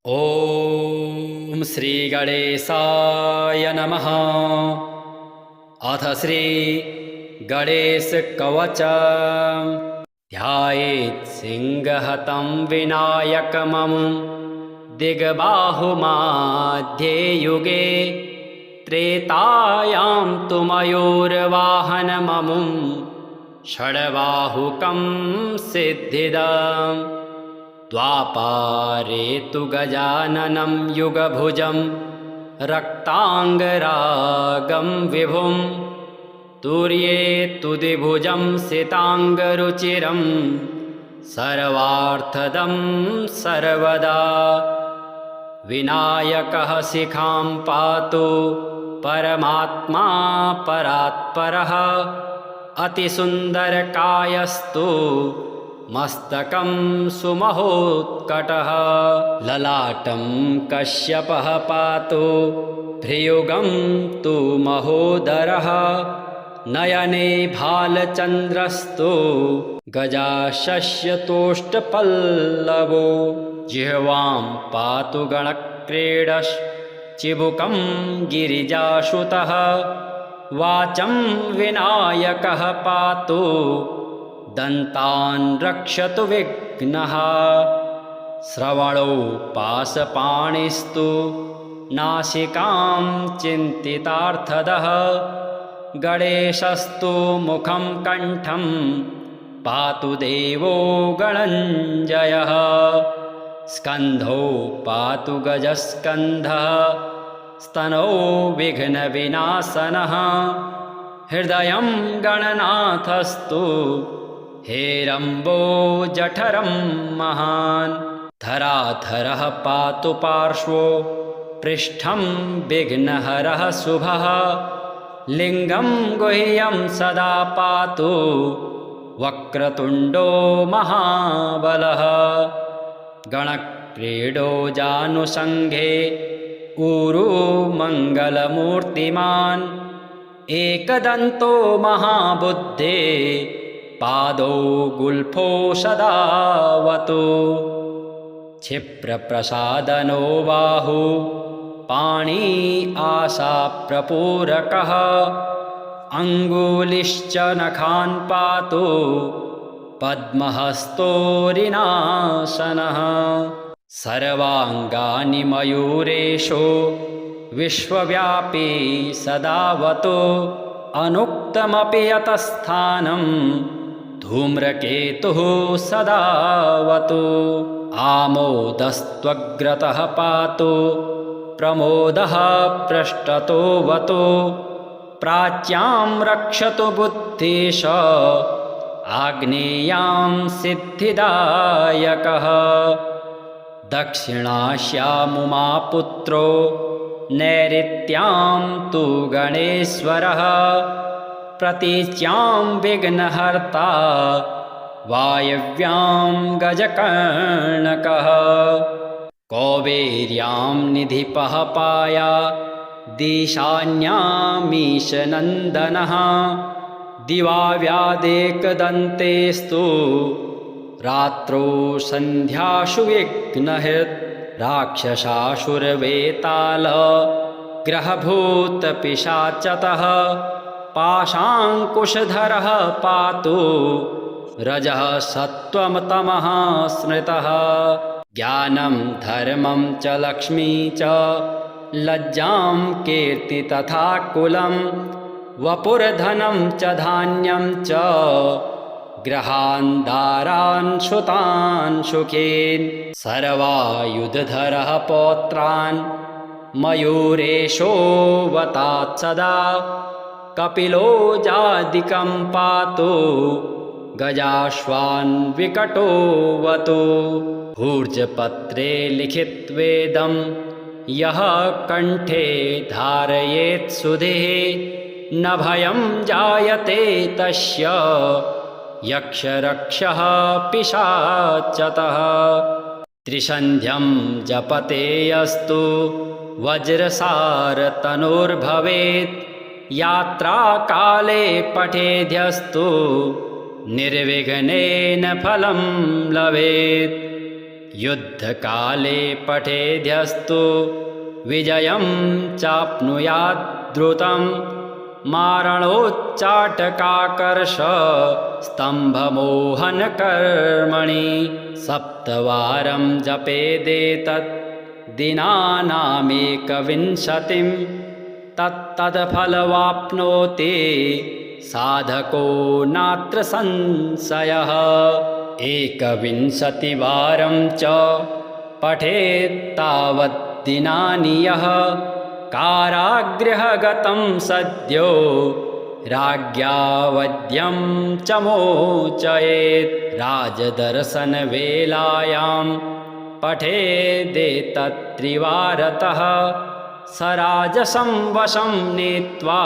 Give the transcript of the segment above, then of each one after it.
ॐ श्रीगणेशाय नमः। अथ श्रीगणेशकवचम्। ध्यायेत् सिंहहतं विनायकममुं दिग्बाहुमध्ये युगे। त्रेतायां तु मयूरवाहनममुं षड्बाहुकं सिद्धिदम्। द्वापारे तु गजाननं युगभुजं रक्ताङ्गरागं विभुं। तुर्ये तु द्विभुजं सिताङ्गरुचिरं सर्वार्थदं सर्वदा। विनायकः शिखां पातु परमात्मा परात्परः। अतिसुन्दरकायस्तु मस्तकं सुमहोत्कटः। ललाटं कश्यपः पातु भ्रियुगं तु महोदरः। नयने भालचन्द्रस्तु गजाशस्यतोष्टपल्लवो। जिह्वां पातु गणक्रीडश्चिबुकं गिरिजासुतः। वाचं विनायकः पातु दन्तान् रक्षतु विघ्नः। श्रवणौ पाशपाणिस्तु नासिकां चिन्तितार्थदः। गणेशस्तु मुखं कण्ठं पातु देवो गणञ्जयः। स्कन्धौ पातु गजस्कन्धः स्तनौ विघ्नविनाशनः। हृदयं गणनाथस्तु हेरम्बो जठरं महान्। धराधरः पातु पार्श्वो पृष्ठं विघ्नहरः शुभः। लिङ्गं गुह्यं सदा पातु वक्रतुण्डो महाबलः। गणक्रीडो जानुसङ्घे ऊरू मङ्गलमूर्तिमान्। एकदन्तो महाबुद्धे पादौ गुल्फो सदावतु। क्षिप्रप्रसादनो बाहु पाणी आशाप्रपूरकः। अङ्गुलिश्च नखान् पातु पद्महस्तोरिनाशनः। सर्वाङ्गानि मयूरेशो विश्वव्यापी सदावतु। अनुक्तमपि यतस्थानं धूम्रकेतुः सदावतु। आमोदस्त्वग्रतः पातु प्रमोदः पृष्ठतोऽवतु। प्राच्यां रक्षतु बुद्धिश आग्नेयां सिद्धिदायकः। दक्षिणास्यामुमापुत्रो नैऋत्यां तु गणेश्वरः। प्रतीच्यां विघ्नहर्ता वायव्यां गजकर्णकः। कौबेर्यां निधिपः पाया दिशान्यामीशनन्दनः। दिवाव्यादेकदन्तेस्तु रात्रौ सन्ध्यासु विघ्नहृत्। राक्षसासुरवेताल ग्रहभूतपिशाचतः। पाशाङ्कुशधरः पातु रजः सत्त्वमतमः स्मृतः। ज्ञानं धर्मं च लक्ष्मी च लज्जां कीर्ति तथा कुलं। वपुर्धनं च धान्यं च ग्रहान् दारान् श्रुतान् सुखीन्। सर्वायुधधरः पौत्रान् मयूरेशोऽवतात् सदा। कपिलो जादिकं पातु गजाश्वान् विकटोऽवतु। भूर्जपत्रे लिखित्वेदं यः कण्ठे धारयेत् सुधिः। न भयं जायते तस्य यक्षरक्षः पिशाचतः। त्रिसन्ध्यं जपते अस्तु वज्रसारतनुर्भवेत्। यात्राकाले पठेद्यस्तु निर्विघ्नेन फलं लभेत्। युद्धकाले पठेद्यस्तु विजयं चाप्नुयात् द्रुतं मारणोच्चाटकाकर्ष स्तम्भमोहनकर्मणि सप्तवारं जपेदेतत् दिनानामेकविंशतिं तत्तत्फलवाप्नोति साधको नात्र संशयः। एकविंशतिवारं च पठेत् तावत् दिनानि यः कारागृहगतं सद्यो राज्ञा वध्यं च मोचयेत्। राजदर्शनवेलायां पठेदेतत्त्रिवारतः स राजसं वशं नीत्वा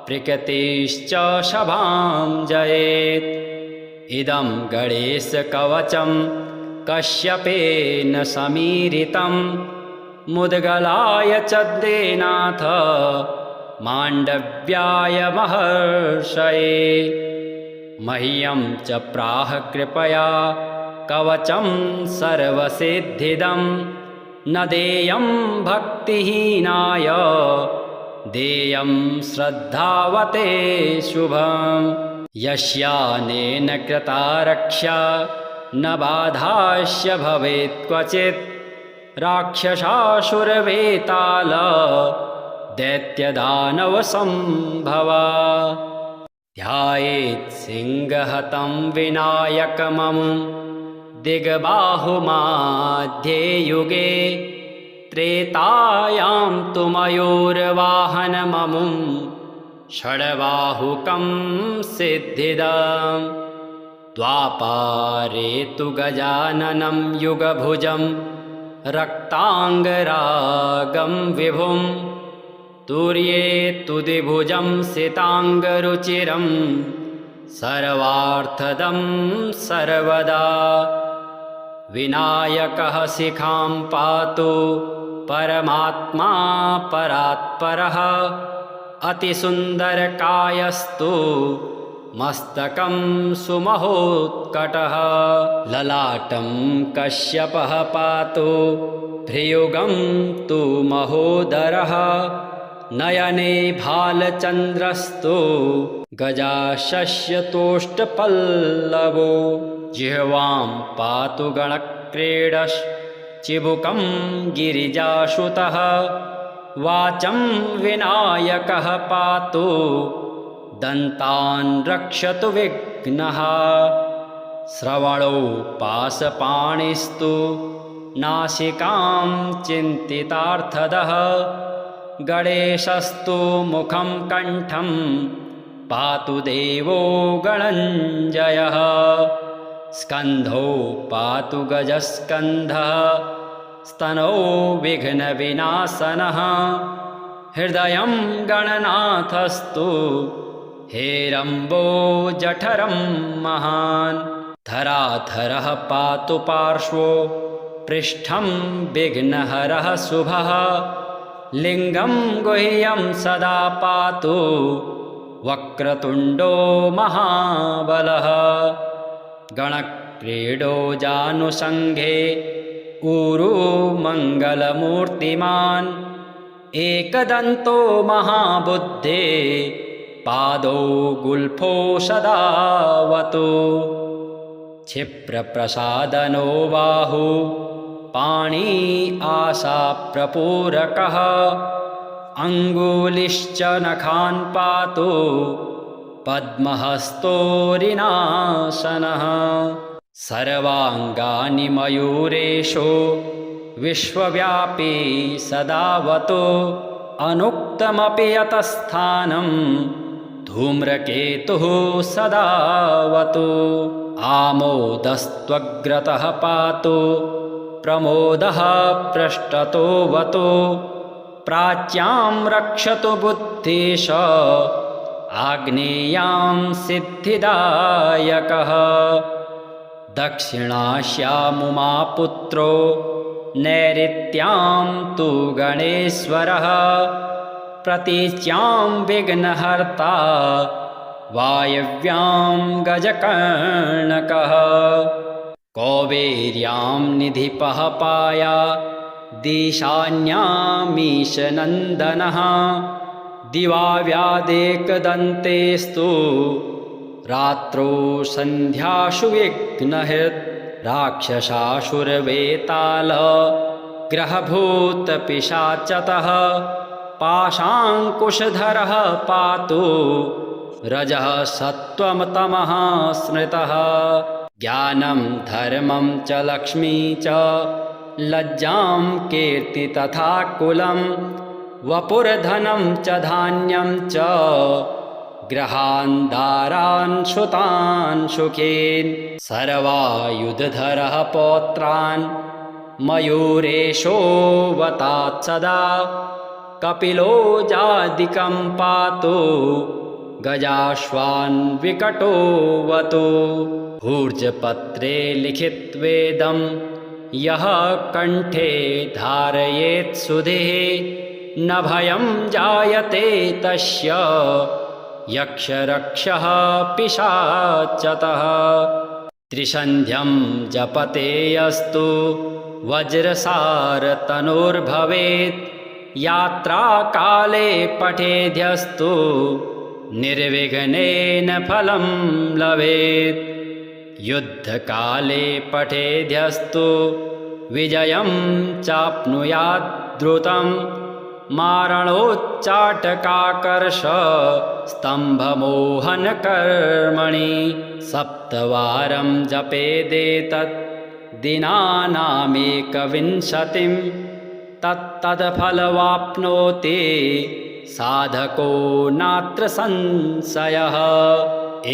प्रकृतिश्च सभां जयेत्। इदं गणेशकवचं कश्यपेन समीरितं मुद्गलाय च देनाथ माण्डव्याय महर्षये। मह्यं च प्राह कृपया कवचं सर्वसिद्धिदं न देयं भक्तिहीनाय देयं श्रद्धावते शुभम्। यस्यानेन कृता रक्षा न बाधास्य भवेत् क्वचित् राक्षसासुरवेताल दैत्यदानवसम्भवा। ध्यायेत् सिंहहतं विनायकममुं दिग्बाहुमाध्ये युगे त्रेतायां तु मयूरवाहनममुं षड्बाहुकं सिद्धिदम्। द्वापारे तु गजाननं युगभुजं रक्ताङ्गरागं विभुं तुर्ये तु द्विभुजं सिताङ्गरुचिरं सर्वार्थदं सर्वदा। विनायकः शिखां पातु परमात्मा परात्परः अतिसुन्दरकायस्तु मस्तकं सुमहोत्कटः। ललाटं कश्यपः पातु भ्रियुगं तु महोदरः नयने भालचन्द्रस्तु गजाशस्यतोष्टपल्लवो। जिह्वां पातु गणक्रीडश्चिबुकं गिरिजासुतः वाचं विनायकः पातु दन्तान् रक्षतु विघ्नः। श्रवणौ पाशपाणिस्तु नासिकां चिन्तितार्थदः गणेशस्तु मुखं कण्ठं पातु देवो गणञ्जयः। स्कन्धौ पातु गजस्कन्धः स्तनौ विघ्नविनाशनः हृदयं गणनाथस्तु हेरम्बो जठरं महान्। धराधरः पातु पार्श्वो पृष्ठं विघ्नहरः शुभः लिङ्गं गुह्यं सदा पातु वक्रतुण्डो महाबलः। गणक्रीडो जानुसङ्घे ऊरू मङ्गलमूर्तिमान् एकदन्तो महाबुद्धे पादौ गुल्फो सदावतु। क्षिप्रप्रसादनो बाहु पाणी आशाप्रपूरकः अङ्गुलिश्च नखान् पातु पद्महस्तोरिनाशनः। सर्वाङ्गानि मयूरेशो विश्वव्यापी सदावतु अनुक्तमपि यतस्थानं धूम्रकेतुः सदावतु। आमोदस्त्वग्रतः पातु प्रमोदः पृष्ठतोऽवतु प्राच्यां रक्षतु बुद्धिश आग्नेयां सिद्धिदायकः। दक्षिणास्यामुमापुत्रो नैऋत्यां तु गणेश्वरः प्रतीच्यां विघ्नहर्ता वायव्यां गजकर्णकः। कौबेर्यां निधिपः पाया दिशान्यामीशनन्दनः दिवा व्यादेकदन्तेस्तु रात्रौ सन्ध्यासु विघ्नहृत् राक्षसासुरवेताल ग्रहभूतपिशाचतः पाशाङ्कुशधरः पातु रजः सत्त्वमतमः स्मृतः ज्ञानं धर्मं च लक्ष्मी च लज्जां कीर्ति तथा कुलं वपुर्धनं च धान्यं च ग्रहान् दारान् श्रुतान् सुखीन् सर्वायुधधरः पौत्रान् मयूरेशोऽवतात् सदा कपिलो जादिकं पातु गजाश्वान् विकटोऽवतु ऊर्जपत्रे लिखित्वेदं यः कण्ठे धारयेत् सुधिः न भयं जायते तस्य यक्षरक्षः पिशाचतः त्रिसन्ध्यं जपते यस्तु वज्रसारतनुर्भवेत् यात्राकाले पठेद्यस्तु निर्विघ्नेन फलं लभेत् युद्धकाले पठेद्यस्तु विजयं चाप्नुयात् द्रुतं मारणोच्चाटकाकर्ष स्तम्भमोहनकर्मणि सप्तवारं जपेदेतत् दिनानामेकविंशतिं तत्तत्फलवाप्नोति साधको नात्र संशयः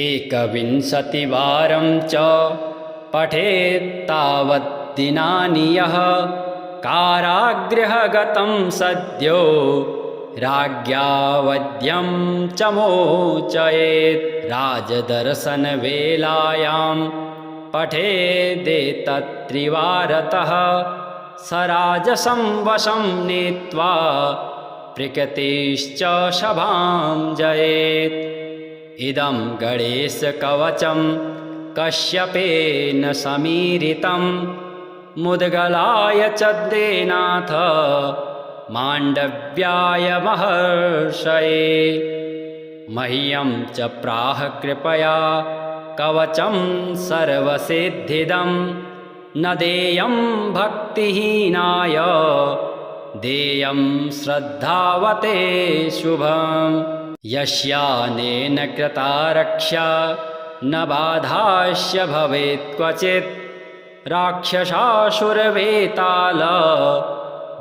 एकविंशतिवारं च पठेत्तावत् दिनानि यः कारागृहगतं सद्यो राज्ञा वध्यं च मोचयेत् राजदर्शनवेलायां पठेदेतत्त्रिवारतः स राजसं वशं नीत्वा प्रकृतिश्च सभां जयेत् इदं गणेशकवचं कश्यपेन समीरितं मुद्गलाय चद्देनाथ माण्डव्याय महर्षये मह्यं च प्राह कृपया कवचं सर्वसिद्धिदं न देयं भक्तिहीनाय देयं श्रद्धावते शुभं यस्यानेन कृता रक्षा न बाधास्य भवेत् क्वचित् राक्षसासुरवेताल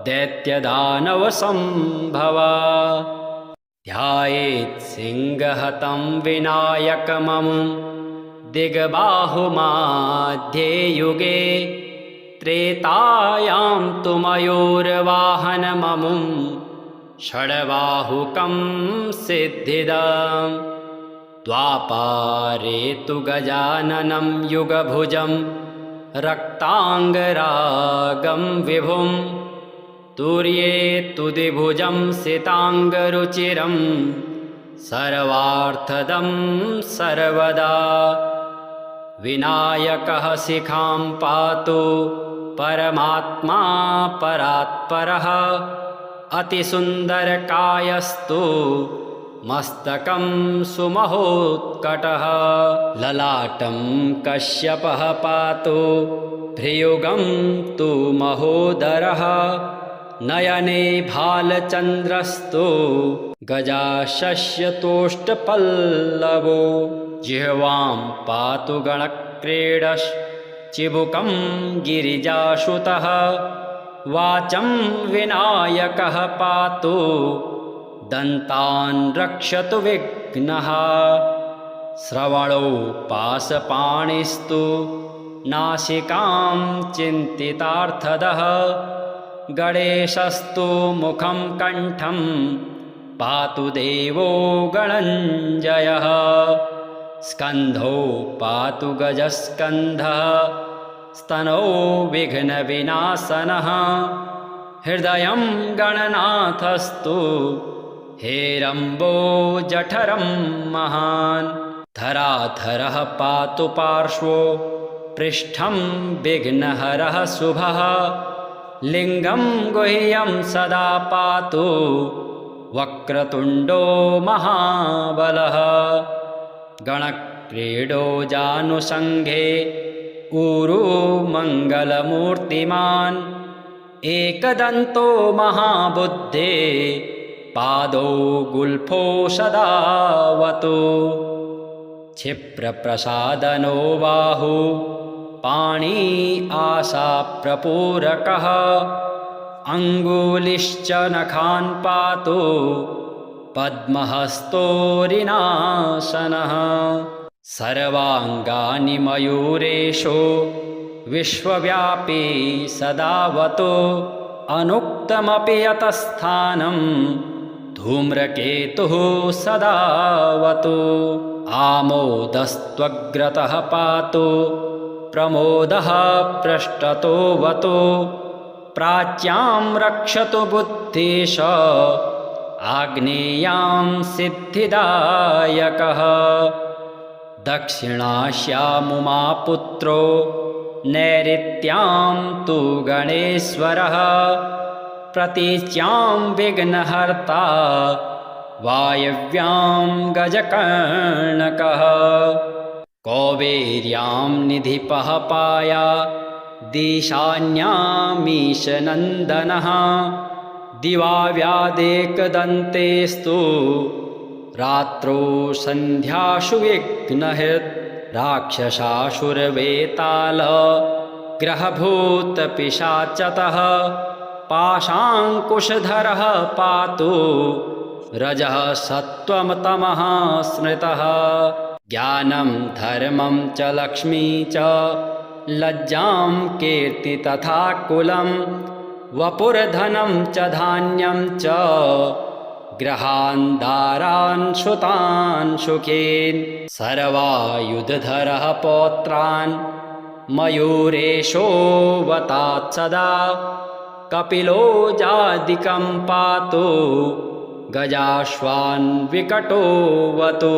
दैत्यदानवसम्भवा ध्यायेत् सिंहहतं विनायकममुं दिग्बाहुमध्ये युगे त्रेतायां तु मयूरवाहनममुं षड्बाहुकं सिद्धिदम् द्वापारे तु गजाननं युगभुजं रक्ताङ्गरागं विभुं तुर्ये तु द्विभुजं सिताङ्गरुचिरं सर्वार्थदं सर्वदा विनायकः शिखां पातु परमात्मा परात्परः अतिसुन्दरकायस्तु मस्तकं सुमहोत्कटः ललाटं कश्यपः पातु भ्रियुगं तु महोदरः नयने भालचन्द्रस्तु गजाशस्यतोष्टपल्लवो जिह्वां पातु गणक्रीडश्चिबुकं गिरिजासुतः वाचं विनायकः पातु दन्तान् रक्षतु विघ्नः श्रवणौ पाशपाणिस्तु नासिकां चिन्तितार्थदः गणेशस्तु मुखं कण्ठं पातु देवो गणञ्जयः स्कन्धौ पातु गजस्कन्धः स्तनौ विघ्नविनाशनः हृदयं गणनाथस्तु हेरम्बो जठरं महान् धराधरः पातु पार्श्वो पृष्ठं विघ्नहरः शुभः लिङ्गं गुह्यं सदा पातु वक्रतुण्डो महाबलः गणक्रीडो जानुसङ्घे ऊरू मङ्गलमूर्तिमान् एकदन्तो महाबुद्धे पादौ गुल्फो सदावतु क्षिप्रप्रसादनो बाहु पाणी आशाप्रपूरकः अङ्गुलिश्च नखान् पातु पद्महस्तोरिनाशनः सर्वाङ्गानि मयूरेशो विश्वव्यापी सदावतु अनुक्तमपि यतस्थानं धूम्रकेतुः सदावतु आमोदस्त्वग्रतः पातु प्रमोदः पृष्ठतोऽवतु प्राच्यां रक्षतु बुद्धिश आग्नेयां सिद्धिदायकः दक्षिणास्यामुमापुत्रो नैऋत्यां तु गणेश्वरः प्रतीच्यां विघ्नहर्ता वायव्यां गजकर्णकः कौबेर्यां निधिपः पाया दिशान्यामीशनन्दनः दिवाव्यादेकदन्तेस्तु रात्रौ सन्ध्यासु विघ्नहृत् राक्षसासुरवेताल ग्रहभूतपिशाचतः पाशाङ्कुशधरः पातु रजः सत्त्वमतमः स्मृतः ज्ञानं धर्मं च लक्ष्मी च लज्जां कीर्ति तथा कुलं वपुर्धनं च धान्यं च ग्रहान् दारान् श्रुतान् सुखीन् सर्वायुधधरः पौत्रान् मयूरेशोऽवतात् सदा कपिलो जादिकं पातु गजाश्वान् विकटोऽवतु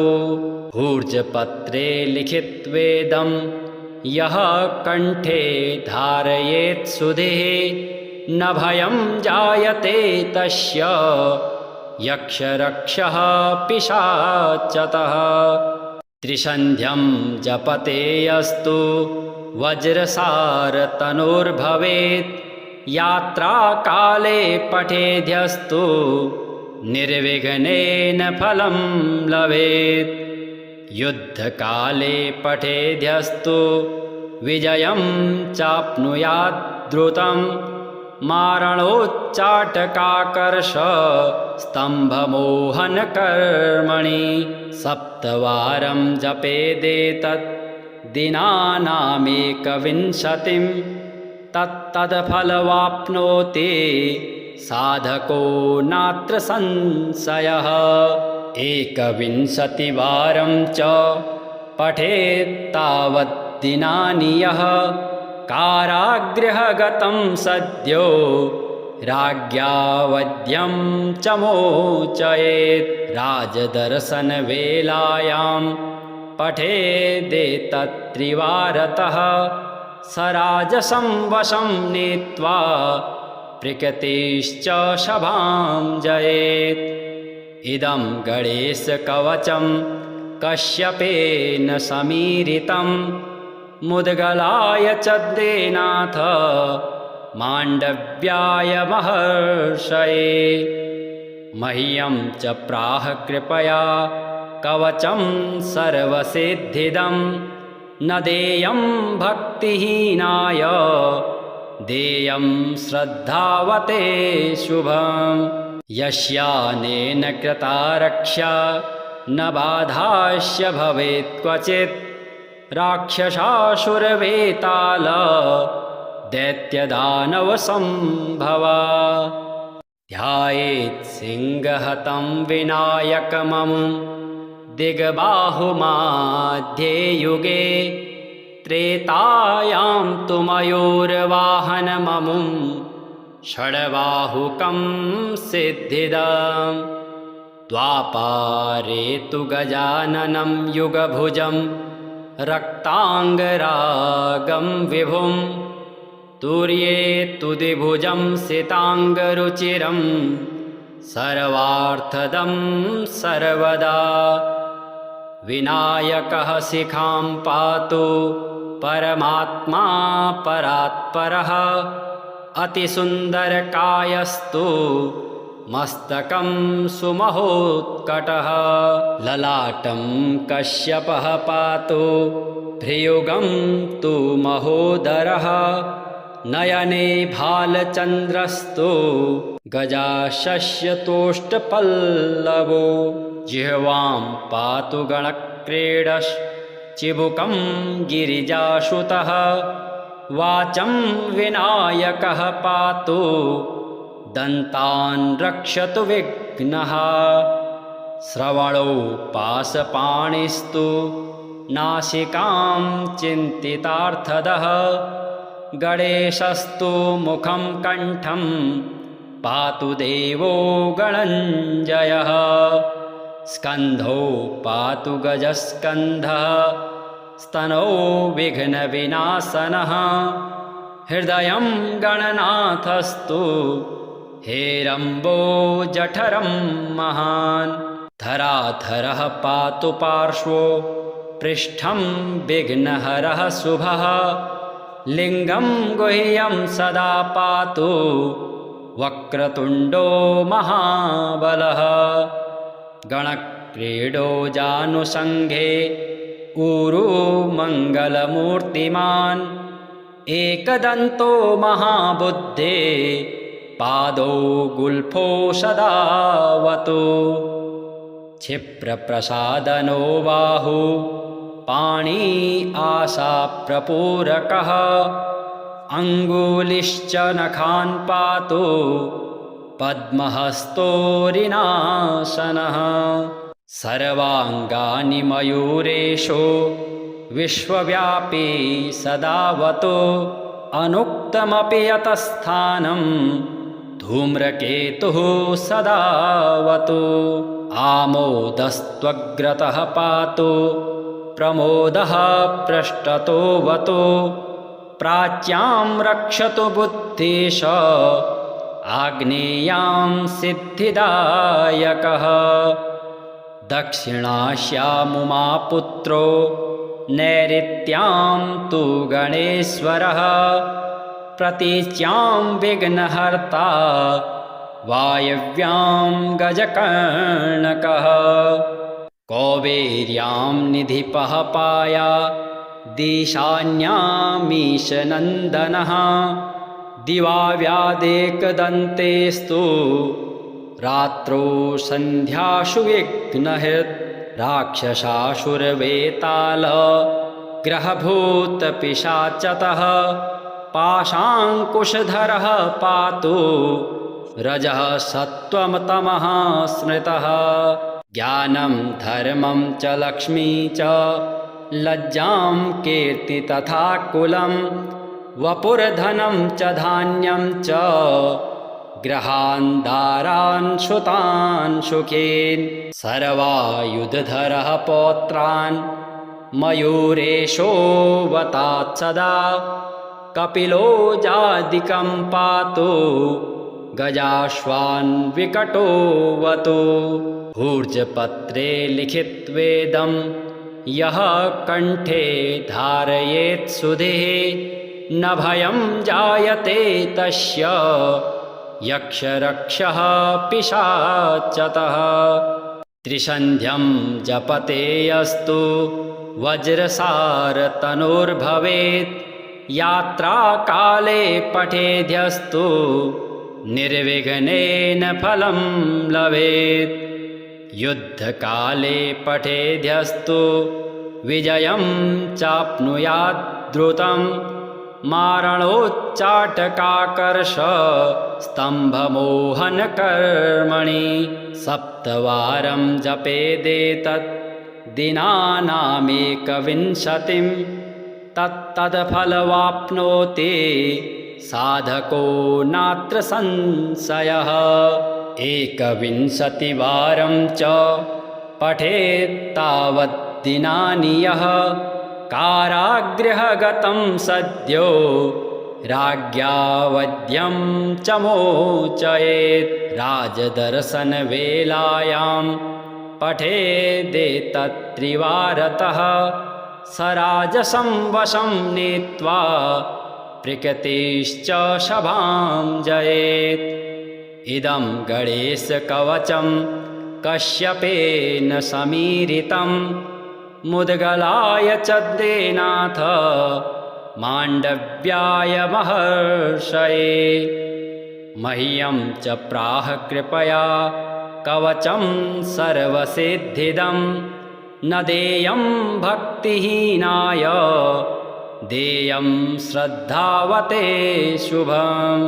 ऊर्जपत्रे लिखित्वेदं यः कण्ठे धारयेत् सुधिः न भयं जायते तस्य यक्षरक्षः पिशाचतः त्रिसन्ध्यं जपते अस्तु वज्रसारतनुर्भवेत् यात्राकाले पठेद्यस्तु निर्विघ्नेन फलं लभेत् युद्धकाले पठेद्यस्तु विजयं चाप्नुयात् द्रुतं मारणोच्चाटकाकर्ष स्तम्भमोहनकर्मणि सप्तवारं जपेदेतत् दिनानामेकविंशतिं तत्तत्फलवाप्नोति साधको नात्र संशयः एकविंशतिवारं च पठेत्तावत् दिनानि यः कारागृहगतं सद्यो राज्ञा वध्यं च मोचयेत् राजदर्शनवेलायां पठेदेतत्त्रिवारतः स राजसं वशं नीत्वा प्रकृतिश्च सभां जयेत् इदं गणेशकवचं कश्यपेन समीरितं मुद्गलाय च देनाथ माण्डव्याय महर्षये मह्यं च प्राह कृपया कवचं सर्वसिद्धिदं न देयं भक्तिहीनाय देयं श्रद्धावते शुभम् यस्यानेन कृता रक्षा न बाधास्य भवेत् क्वचित् राक्षसासुरवेताल दैत्यदानवसम्भवा ध्यायेत् सिंहहतं विनायकममुं दिग्बाहुमध्ये युगे त्रेतायां तु मयूरवाहनममुं षड्बाहुकं सिद्धिदम् द्वापारे तु गजाननं युगभुजं रक्ताङ्गरागं विभुं तुर्येत्तुदिभुजं सिताङ्गरुचिरं सर्वार्थदं सर्वदा। विनायकः शिखां पातु परमात्मा परात्परः अतिसुन्दरकायस्तु मस्तकं सुमहोत्कटः। ललाटं कश्यपः पातु भ्रियुगं तु महोदरः नयने भालचन्द्रस्तु गजाशस्यतोष्टपल्लवो। जिह्वां पातु गणक्रीडश्चिबुकं गिरिजासुतः वाचं विनायकः पातु दन्तान् रक्षतु विघ्नः। श्रवणौ पाशपाणिस्तु नासिकां चिन्तितार्थदः गणेशस्तु मुखं कण्ठं पातु देवो गणञ्जयः। स्कन्धौ पातु गजस्कन्धः स्तनौ विघ्नविनाशनः हृदयं गणनाथस्तु हेरम्बो जठरं महान्। धराधरः पातु पार्श्वो पृष्ठं विघ्नहरः शुभः लिङ्गं गुह्यं सदा पातु वक्रतुण्डो महाबलः। गणक्रीडो जानुसङ्घे ऊरू मङ्गलमूर्तिमान् एकदन्तो महाबुद्धे पादौ गुल्फो सदावतु। क्षिप्रप्रसादनो बाहु पाणी आशाप्रपूरकः अङ्गुलिश्च नखान् पातु पद्महस्तोरिनाशनः। सर्वाङ्गानि मयूरेशो विश्वव्यापी सदावतु अनुक्तमपि यतस्थानं धूम्रकेतुः सदावतु। आमोदस्त्वग्रतः पातु प्रमोदः पृष्ठतोऽवतु प्राच्यां रक्षतु बुद्धिश आग्नेयां सिद्धिदायकः। दक्षिणास्यामुमापुत्रो नैऋत्यां तु गणेश्वरः प्रतीच्यां विघ्नहर्ता वायव्यां गजकर्णकः। कौबेर्यां निधिपः पाया दिशान्यामीशनन्दनः दिवाव्यादेकदन्तेस्तु रात्रौ सन्ध्यासु विघ्नहृत्। राक्षसासुरवेताल ग्रहभूतपिशाचतः पाशाङ्कुशधरः पातु रजः सत्त्वमतमः स्मृतः। ज्ञानं धर्मं च लक्ष्मी च लज्जां कीर्ति तथा कुलं वपुर्धनं च धान्यं च ग्रहान् दारान् श्रुतान् सुखीन्। सर्वायुधधरः पौत्रान् मयूरेशोऽवतात् सदा कपिलो जादिकं पातु गजाश्वान् विकटोऽवतु। ऊर्जपत्रे लिखित्वेदं यः कण्ठे धारयेत् सुधिः न भयं जायते तस्य यक्षरक्षः पिशाचतः। त्रिसन्ध्यं जपते अस्तु वज्रसारतनुर्भवेत् यात्राकाले पठेद्यस्तु निर्विघ्नेन फलं लभेत्। युद्धकाले पठेद्यस्तु विजयं चाप्नुयात् द्रुतं मारणोच्चाटकाकर्ष स्तम्भमोहनकर्मणि। सप्तवारं जपेदेतत् दिनानामेकविंशतिं तत्तत्फलवाप्नोति साधको नात्र संशयः। एकविंशतिवारं च पठेत् तावत् दिनानि यः कारागृहगतं सद्यो राज्ञा वध्यं च मोचयेत् राजदर्शनवेलायां पठेदेतत्त्रिवारतः स राजसं वशं नीत्वा प्रकृतिश्च सभां जयेत् इदं गणेशकवचं कश्यपेन समीरितं मुद्गलाय च देनाथ माण्डव्याय महर्षये मह्यं च प्राह कृपया कवचं सर्वसिद्धिदं न देयं भक्तिहीनाय देयं श्रद्धावते शुभम्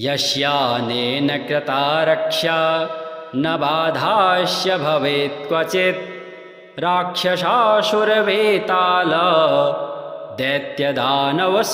यस्यानेन कृता रक्षा न बाधास्य भवेत् क्वचित् राक्षसासुरवेताल दैत्यदानवसम्भवा।